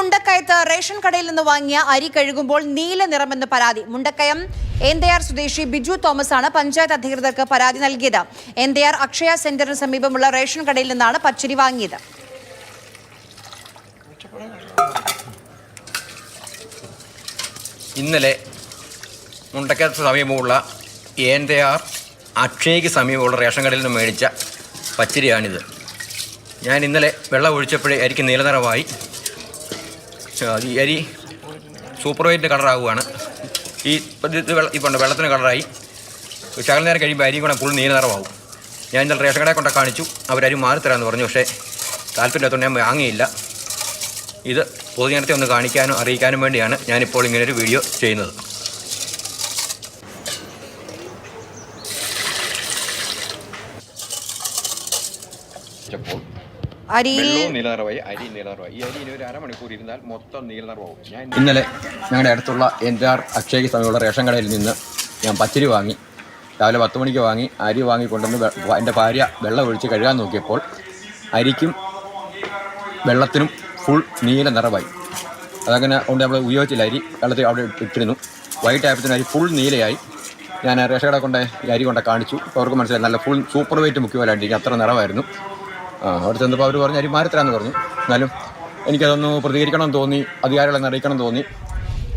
മുണ്ടക്കയത്ത് ration കടയിൽ നിന്ന് വാങ്ങിയ അരി കഴുകുമ്പോൾ നീല നിറമെന്ന് പരാതി. മുണ്ടക്കയം എന്തയാർ സ്വദേശി ബിജു തോമസ് ആണ് പഞ്ചായത്ത് അധികൃതർക്ക് പരാതി നൽകിയത്. എന്തയാർ അക്ഷയ സെന്ററിന് സമീപമുള്ള റേഷൻ കടയിൽ നിന്നാണ് പച്ചരി വാങ്ങിയത്. ഇന്നലെ മുണ്ടക്കയത്ത് സമീപമുള്ള എന്തയാർ അക്ഷയയ്ക്ക് സമീപമുള്ള റേഷൻ കടയിൽ നിന്ന് മേടിച്ച പച്ചരിയാണിത്. ഞാൻ ഇന്നലെ വെള്ളം ഒഴിച്ചപ്പോഴേ അരിക്ക് നീലനിറമായി. ഈ അരി സൂപ്പർ വൈറ്റിൻ്റെ കളറാകുകയാണ്. വെള്ളത്തിന് കളറായി. ശകല നേരം കഴിയുമ്പോൾ അരിയും കൂടെ ഫുൾ നീലനിറമാവും. ഞാൻ ഇന്നലെ റേഷൻ കടയെ കൊണ്ട കാണിച്ചു. അവരരി മാറിത്തരാമെന്ന് പറഞ്ഞു. പക്ഷേ താല്പര്യമില്ലാത്തതുകൊണ്ട് ഞാൻ വാങ്ങിയില്ല. ഇത് പൊതുജനത്തെ ഒന്ന് കാണിക്കാനും അറിയിക്കാനും വേണ്ടിയാണ് ഞാനിപ്പോൾ ഇങ്ങനൊരു വീഡിയോ ചെയ്യുന്നത്. ഇന്നലെ ഞങ്ങളുടെ അടുത്തുള്ള എൻആർ അക്ഷയയ്ക്ക് സമയമുള്ള റേഷൻ കടയിൽ നിന്ന് ഞാൻ പച്ചരി വാങ്ങി. രാവിലെ 10 മണിക്ക് വാങ്ങി. അരി വാങ്ങിക്കൊണ്ടുവന്ന് എൻ്റെ ഭാര്യ വെള്ളം ഒഴിച്ച് കഴുകാൻ നോക്കിയപ്പോൾ അരിക്കും വെള്ളത്തിനും ഫുൾ നീല നിറമായി. അതങ്ങനെ കൊണ്ട് നമ്മൾ ഉപയോഗിച്ചില്ല. അരി വെള്ളത്തിൽ അവിടെ ഇട്ടിരുന്നു. വൈകിട്ടായപ്പോഴത്തേനും അരി ഫുൾ നീലയായി. ഞാൻ റേഷൻ കട കൊണ്ട് ഈ അരി കൊണ്ട് കാണിച്ചു. അവർക്ക് മനസ്സിലായി നല്ല ഫുൾ സൂപ്പർ വെയിറ്റ് മുക്കിയപോലാണ്ടിരിക്കും. അത്ര നിറമായിരുന്നു. അവിടെ ചെന്നപ്പോൾ അവർ പറഞ്ഞു അരി മാറിത്തരാമെന്ന് പറഞ്ഞു. എന്നാലും എനിക്കതൊന്ന് പ്രതികരിക്കണം തോന്നി, അധികാരികളെ അറിയിക്കണം തോന്നി.